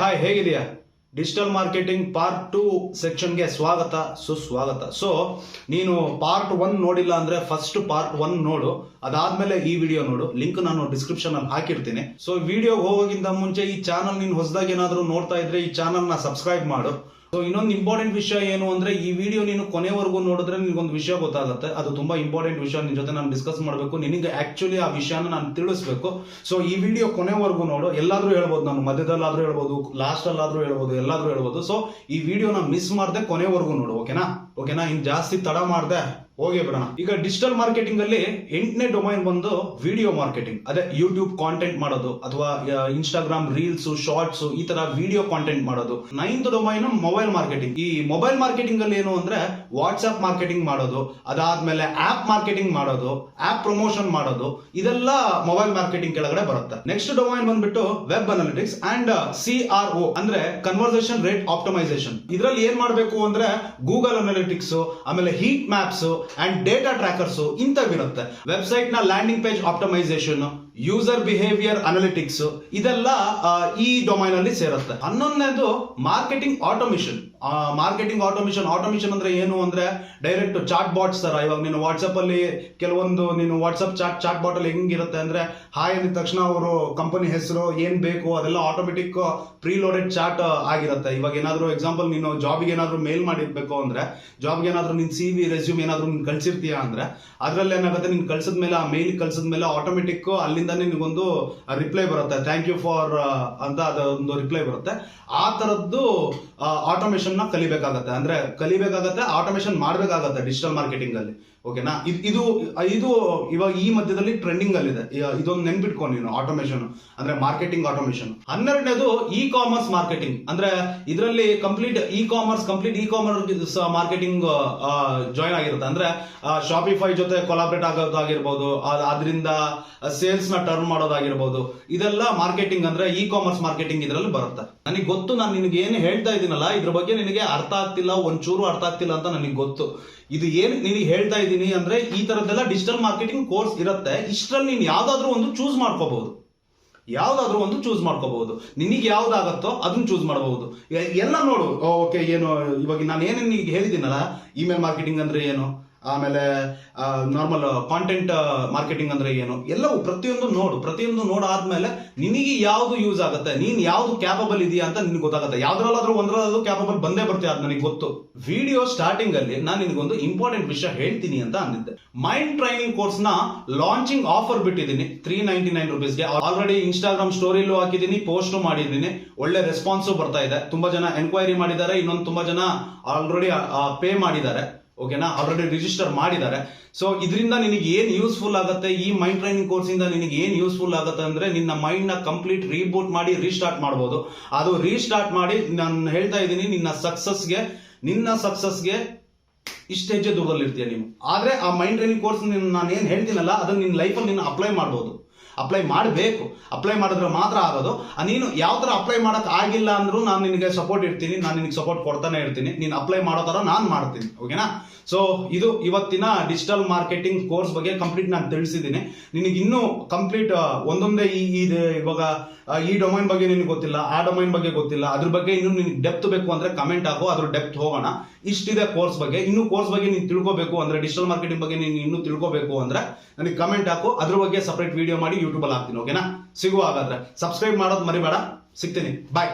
Hi ಹೇಗಿದೆಯಾ? Digital marketing part 2 ಸೆಕ್ಷನ್ಗೆ ಸ್ವಾಗತ ಸುಸ್ವಾಗತ. So ನೀನು ಪಾರ್ಟ್ 1 ನೋಡಿಲ್ಲ ಅಂದ್ರೆ ಫಸ್ಟ್ ಪಾರ್ಟ್ 1 ನೋಡು, ಅದಾದ್ಮೇಲೆ ಈ ವಿಡಿಯೋ ನೋಡು. ಲಿಂಕ್ ನಾನು ಡಿಸ್ಕ್ರಿಪ್ಷನ್ ಅಲ್ಲಿ ಹಾಕಿರ್ತೀನಿ. ಸೊ ವಿಡಿಯೋ ಹೋಗೋಕ್ಕಿಂತ ಮುಂಚೆ ಈ ಚಾನಲ್ ನೀನು ಹೊಸದಾಗಿ ಏನಾದರೂ ನೋಡ್ತಾ ಇದ್ರೆ ಈ ಚಾನಲ್ ನ ಸಬ್ಸ್ಕ್ರೈಬ್ ಮಾಡು. ಸೊ ಇನ್ನೊಂದು ಇಂಪಾರ್ಟೆಂಟ್ ವಿಷಯ ಏನು ಅಂದ್ರೆ, ಈ ವಿಡಿಯೋ ನೀನು ಕೊನೆವರೆಗೂ ನೋಡಿದ್ರೆ ನಿನ್ಗೊಂದು ವಿಷಯ ಗೊತ್ತಾಗುತ್ತೆ. ಅದು ತುಂಬಾ ಇಂಪಾರ್ಟೆಂಟ್ ವಿಷಯ, ನಿನ್ ಜೊತೆ ನಾನು ಡಿಸ್ಕಸ್ ಮಾಡಬೇಕು. ನಿನಗೆ ಆಕ್ಚುಲಿ ಆ ವಿಷಯನ ನಾನು ತಿಳಿಸ್ಬೇಕು. ಸೊ ಈ ವಿಡಿಯೋ ಕೊನೆವರೆಗೂ ನೋಡು. ಎಲ್ಲಾದ್ರೂ ಹೇಳ್ಬೋದು, ನಾನು ಮಧ್ಯದಲ್ಲಾದ್ರೂ ಹೇಳ್ಬೋದು, ಲಾಸ್ಟ್ ಅಲ್ಲಾದ್ರೂ ಹೇಳ್ಬೋದು, ಎಲ್ಲಾದ್ರೂ ಹೇಳ್ಬೋದು. ಸೊ ಈ ವಿಡಿಯೋನ ಮಿಸ್ ಮಾಡದೆ ಕೊನೆವರೆಗೂ ನೋಡು. ಓಕೆನಾ ಇನ್ ಜಾಸ್ತಿ ತಡ ಮಾಡದೆ ಹೋಗಿ ಬಿಡೋಣ. ಈಗ ಡಿಜಿಟಲ್ ಮಾರ್ಕೆಟಿಂಗ್ ಅಲ್ಲಿ 8ನೇ ಡೊಮೈನ್ ಬಂದು ವಿಡಿಯೋ ಮಾರ್ಕೆಟಿಂಗ್. ಅದೇ ಯೂಟ್ಯೂಬ್ ಕಾಂಟೆಂಟ್ ಮಾಡೋದು ಅಥವಾ ಇನ್ಸ್ಟಾಗ್ರಾಮ್ ರೀಲ್ಸ್, ಶಾರ್ಟ್ಸ್, ಈ ತರ ವಿಡಿಯೋ ಕಾಂಟೆಂಟ್ ಮಾಡೋದು. 9th domain mobile marketing. ಈ ಮೊಬೈಲ್ ಮಾರ್ಕೆಟಿಂಗ್ ಅಲ್ಲಿ ಏನು ಅಂದ್ರೆ ವಾಟ್ಸ್ಆಪ್ ಮಾರ್ಕೆಟಿಂಗ್ ಮಾಡೋದು, ಅದಾದ್ಮೇಲೆ ಆಪ್ ಮಾರ್ಕೆಟಿಂಗ್ ಮಾಡೋದು, ಆಪ್ ಪ್ರಮೋಷನ್ ಮಾಡೋದು, ಇದೆಲ್ಲ ಮೊಬೈಲ್ ಮಾರ್ಕೆಟಿಂಗ್ ಕೆಳಗಡೆ ಬರುತ್ತೆ. ನೆಕ್ಸ್ಟ್ ಡೊಮೈನ್ ಬಂದ್ಬಿಟ್ಟು ವೆಬ್ ಅನಾಲಿಟಿಕ್ಸ್ ಅಂಡ್ CRO ಅಂದ್ರೆ ಕನ್ವರ್ಸೇಷನ್ ರೇಟ್ ಆಪ್ಟಿಮೈಸೇಷನ್. ಇದರಲ್ಲಿ ಏನ್ ಮಾಡಬೇಕು ಅಂದ್ರೆ ಗೂಗಲ್ ಅನಾಲಿಟಿಕ್ಸ್, ಆಮೇಲೆ heat maps and data trackers ಇಂಥವಿರುತ್ತೆ. ವೆಬ್ಸೈಟ್ ನ landing page optimisation, user behaviour analytics, ಇದೆಲ್ಲ ಈ ಡೊಮೈನ್ ಅಲ್ಲಿ ಸೇರುತ್ತೆ. 11ನೇದು ಮಾರ್ಕೆಟಿಂಗ್ ಆಟೋಮೇಷನ್. ಆಟೋಮೇಷನ್ ಅಂದ್ರೆ ಏನು ಅಂದ್ರೆ ಡೈರೆಕ್ಟ್ ಚಾಟ್ ಬಾಟ್ಸ್ ತರ. ಇವಾಗ ನೀನು ವಾಟ್ಸ್ಆಪ್ ಅಲ್ಲಿ ಕೆಲವೊಂದು ನೀನು ವಾಟ್ಸ್ಆಪ್ ಚಾಟ್ ಬಾಟ್ ಅಲ್ಲಿ ಹೆಂಗಿರುತ್ತೆ ಅಂದ್ರೆ, ಹಾಯ್ ಅಂದ ತಕ್ಷಣ ಅವರು ಕಂಪನಿ ಹೆಸರು ಏನ್ ಬೇಕು ಅದೆಲ್ಲ ಆಟೋಮೆಟಿಕ್ ಪ್ರೀಲೋಡೆಡ್ ಚಾಟ್ ಆಗಿರುತ್ತೆ. ಇವಾಗ ಏನಾದ್ರು ಎಕ್ಸಾಂಪಲ್ ನೀನು ಜಾಬ್ಗೆ ಏನಾದ್ರು ಮೇಲ್ ಮಾಡಿರ್ಬೇಕು ಅಂದ್ರೆ, ಜಾಬ್ಗೆ ಏನಾದ್ರು ನಿನ್ CV ರೆಸ್ಯೂಮ್ ಏನಾದ್ರು ನೀನ್ ಕಳ್ಸಿರ್ತೀಯ ಅಂದ್ರೆ ಅದ್ರಲ್ಲಿ ಏನಾಗುತ್ತೆ, ನೀನ್ ಕಳ್ಸಿದ ಮೇಲೆ ಆ ಮೇಲ್ ಕಳ್ಸಿದ ಮೇಲೆ ಆಟೋಮೆಟಿಕ್ ಅಲ್ಲಿಂದಾನೇ ನಿನಗೊಂದು ರಿಪ್ಲೈ ಬರುತ್ತೆ, ಥ್ಯಾಂಕ್ ಯು ಫಾರ್ ಅಂತ ಅದೊಂದು ರಿಪ್ಲೈ ಬರುತ್ತೆ. ಆ ತರದ್ದು ಆಟೋಮೇಷನ್ ನ ಕಲಿಬೇಕಾಗತ್ತೆ, ಆಟೋಮೇಷನ್ ಮಾಡಬೇಕಾಗತ್ತೆ ಡಿಜಿಟಲ್ ಮಾರ್ಕೆಟಿಂಗ್ ಅಲ್ಲಿ. ಓಕೆನಾ, ಇದು ಇವಾಗ ಈ ಮಧ್ಯದಲ್ಲಿ ಟ್ರೆಂಡಿಂಗ್ ಅಲ್ಲಿದೆ. ಇದೊಂದು ನೆನ್ಪಿಟ್ಕೊ ನೀನು, ಆಟೋಮೇಷನ್ ಅಂದ್ರೆ ಮಾರ್ಕೆಟಿಂಗ್ ಆಟೋಮೇಷನ್. 12ನೇದು ಇ ಕಾಮರ್ಸ್ ಮಾರ್ಕೆಟಿಂಗ್. ಅಂದ್ರೆ ಇದರಲ್ಲಿ complete e-commerce marketing join ಆಗಿರುತ್ತೆ. ಅಂದ್ರೆ ಶಾಪಿಫೈ ಜೊತೆ ಕೊಲಾಬ್ರೇಟ್ ಆಗೋದಾಗಿರ್ಬೋದು, ಅದರಿಂದ ಸೇಲ್ಸ್ ನ ಟರ್ನ್ ಮಾಡೋದಾಗಿರ್ಬೋದು, ಇದೆಲ್ಲ ಮಾರ್ಕೆಟಿಂಗ್ ಅಂದ್ರೆ ಇ ಕಾಮರ್ಸ್ ಮಾರ್ಕೆಟಿಂಗ್ ಇದರಲ್ಲಿ ಬರುತ್ತೆ. ನನಗೆ ಗೊತ್ತು, ನಾನು ನಿನಗೆ ಏನು ಹೇಳ್ತಾ ಇದ್ದೀನಲ್ಲ ಇದ್ರ ಬಗ್ಗೆ ನಿನಗೆ ಅರ್ಥ ಆಗ್ತಿಲ್ಲ, ಒಂಚೂರು ಅರ್ಥ ಆಗ್ತಿಲ್ಲ ಅಂತ ನನಗೆ ಗೊತ್ತು. ಇದು ಏನ್ ನಿನಗೆ ಹೇಳ್ತಾ ಇದ್ದೀನಿ ಅಂದ್ರೆ, ಈ ತರದ್ದೆಲ್ಲ ಡಿಜಿಟಲ್ ಮಾರ್ಕೆಟಿಂಗ್ ಕೋರ್ಸ್ ಇರುತ್ತೆ. ಇಷ್ಟರಲ್ಲಿ ನೀನು ಯಾವ್ದಾದ್ರು ಒಂದು ಚೂಸ್ ಮಾಡ್ಕೋಬಹುದು. ನಿನಗೆ ಯಾವ್ದಾಗತ್ತೋ ಅದನ್ನ ಚೂಸ್ ಮಾಡಬಹುದು. ಎಲ್ಲ ನೋಡು. ಓಕೆ, ಏನು ಇವಾಗ ನಾನು ಏನೇನು ಹೇಳಿದ್ದೀನಲ್ಲ, ಇಮೇಲ್ ಮಾರ್ಕೆಟಿಂಗ್ ಅಂದ್ರೆ ಏನು, ಆಮೇಲೆ ನಾರ್ಮಲ್ ಕಾಂಟೆಂಟ್ ಮಾರ್ಕೆಟಿಂಗ್ ಅಂದ್ರೆ ಏನು, ಎಲ್ಲವೂ ಪ್ರತಿಯೊಂದು ನೋಡಾದ್ಮೇಲೆ ನಿನಗೆ ಯಾವ್ದು ಯೂಸ್ ಆಗುತ್ತೆ, ನೀನ್ ಯಾವ್ದು ಕ್ಯಾಪಬಲ್ ಇದೆಯಾ ಅಂತ ನಿನ್ಗೆ ಗೊತ್ತಾಗುತ್ತೆ. ಯಾವ್ದ್ರಲ್ಲಾದ್ರೂ ಒಂದ್ರಲ್ಲಾದ್ರೂ ಕ್ಯಾಪಬಲ್ ಬಂದೇ ಬರ್ತೀಯ, ಅದು ನನಗೆ ಗೊತ್ತು. ವಿಡಿಯೋ ಸ್ಟಾರ್ಟಿಂಗ್ ಅಲ್ಲಿ ನಾನು ನಿನಗೊಂದು ಇಂಪಾರ್ಟೆಂಟ್ ವಿಷಯ ಹೇಳ್ತೀನಿ ಅಂತ ಅಂದಿದ್ದೆ. ಮೈಂಡ್ ಟ್ರೈನಿಂಗ್ ಕೋರ್ಸ್ ನ ಲಾಂಚಿಂಗ್ ಆಫರ್ ಬಿಟ್ಟಿದ್ದೀನಿ $399 ರೂಪೀಸ್ಗೆ. ಆಲ್ರೆಡಿ ಇನ್ಸ್ಟಾಗ್ರಾಮ್ ಸ್ಟೋರಿಲೂ ಹಾಕಿದ್ದೀನಿ, ಪೋಸ್ಟ್ ಮಾಡಿದ್ದೀನಿ. ಒಳ್ಳೆ ರೆಸ್ಪಾನ್ಸು ಬರ್ತಾ ಇದೆ. ತುಂಬಾ ಜನ ಎನ್ಕ್ವೈರಿ ಮಾಡಿದ್ದಾರೆ, ಇನ್ನೊಂದು ತುಂಬಾ ಜನ ಆಲ್ರೆಡಿ ಪೇ ಮಾಡಿದ್ದಾರೆ. ಓಕೆನಾ, ಆಲ್ರೆಡಿ ರಿಜಿಸ್ಟರ್ ಮಾಡಿದ್ದಾರೆ. ಸೊ ಇದರಿಂದ ನಿನಗೆ ಏನ್ ಯೂಸ್ಫುಲ್ ಆಗುತ್ತೆ, ಈ ಮೈಂಡ್ ಟ್ರೈನಿಂಗ್ ಕೋರ್ಸ್ ಇಂದ ನಿನಗೆ ಏನ್ ಯೂಸ್ಫುಲ್ ಆಗುತ್ತೆ ಅಂದ್ರೆ, ನಿನ್ನ ಮೈಂಡ್ ನ ಕಂಪ್ಲೀಟ್ ರೀಬೂಟ್ ಮಾಡಿ ರೀಸ್ಟಾರ್ಟ್ ಮಾಡಬಹುದು. ಅದು ರೀಸ್ಟಾರ್ಟ್ ಮಾಡಿ ನಾನು ಹೇಳ್ತಾ ಇದ್ದೀನಿ, ನಿನ್ನ ಸಕ್ಸಸ್ಗೆ ಇಷ್ಟ ಹೆಜ್ಜೆ ದೂರದಲ್ಲಿ ಇರ್ತೀಯ ನೀನು. ಆದ್ರೆ ಆ ಮೈಂಡ್ ಟ್ರೈನಿಂಗ್ ಕೋರ್ಸ್ ನಾನು ಏನ್ ಹೇಳ್ತೀನಲ್ಲ, ಅದನ್ನ ನಿನ್ನ ಲೈಫಲ್ಲಿ ನೀನು ಅಪ್ಲೈ ಮಾಡಬಹುದು. ಅಪ್ಲೈ ಮಾಡಬೇಕು. ಅಪ್ಲೈ ಮಾಡಿದ್ರೆ ಮಾತ್ರ ಆಗೋದು. ನೀನು ಯಾವ ತರ ಅಪ್ಲೈ ಮಾಡಕ್ ಆಗಿಲ್ಲ ಅಂದ್ರೂ ನಾನು ನಿನಗೆ ಸಪೋರ್ಟ್ ಇರ್ತೀನಿ, ನಾನು ನಿನಗೆ ಸಪೋರ್ಟ್ ಕೊಡ್ತಾನೆ ಇರ್ತೀನಿ. ನೀನು ಅಪ್ಲೈ ಮಾಡೋ ತರ ನಾನು ಮಾಡ್ತೀನಿ. ಓಕೆನಾ, ಸೊ ಇದು ಇವತ್ತಿನ ಡಿಜಿಟಲ್ ಮಾರ್ಕೆಟಿಂಗ್ ಕೋರ್ಸ್ ಬಗ್ಗೆ ಕಂಪ್ಲೀಟ್ ನಾನು ತಿಳಿಸಿದ್ದೀನಿ. ನಿನಗೆ ಇನ್ನೂ ಕಂಪ್ಲೀಟ್ ಒಂದೊಂದೇ ಇವಾಗ ಈ ಡೊಮೈನ್ ಬಗ್ಗೆ ನಿನಗೆ ಗೊತ್ತಿಲ್ಲ, ಆ ಡೊಮೈನ್ ಬಗ್ಗೆ ಗೊತ್ತಿಲ್ಲ, ಅದ್ರ ಬಗ್ಗೆ ಇನ್ನು ನಿನಗೆ ಡೆಪ್ತ್ ಬೇಕು ಅಂದ್ರೆ ಕಮೆಂಟ್ ಹಾಕೋ, ಅದ್ರ ಡೆಪ್ತ್ ಹೋಗೋಣ. ಇಷ್ಟಿದೆ ಕೋರ್ಸ್ ಬಗ್ಗೆ. ಇನ್ನು ಕೋರ್ಸ್ ಬಗ್ಗೆ ನೀನು ತಿಳ್ಕೋಬೇಕು ಅಂದ್ರೆ, ಡಿಜಿಟಲ್ ಮಾರ್ಕೆಟಿಂಗ್ ಬಗ್ಗೆ ನೀನು ಇನ್ನೂ ತಿಳ್ಕೋಬೇಕು ಅಂದ್ರೆ ನನಗೆ ಕಮೆಂಟ್ ಹಾಕೋ, ಅದ್ರ ಬಗ್ಗೆ ಸಪರೇಟ್ ವಿಡಿಯೋ ಮಾಡಿ ಯೂಟ್ಯೂಬ್ ಅಲ್ಲಿ ಹಾಕ್ತೀನಿ. ಓಕೆನಾ, ಸಿಗುವ ಹಾಗಾದ್ರೆ. ಸಬ್ಸ್ಕ್ರೈಬ್ ಮಾಡೋದು ಮರಿಬೇಡ. ಸಿಗ್ತೀನಿ, ಬಾಯ್.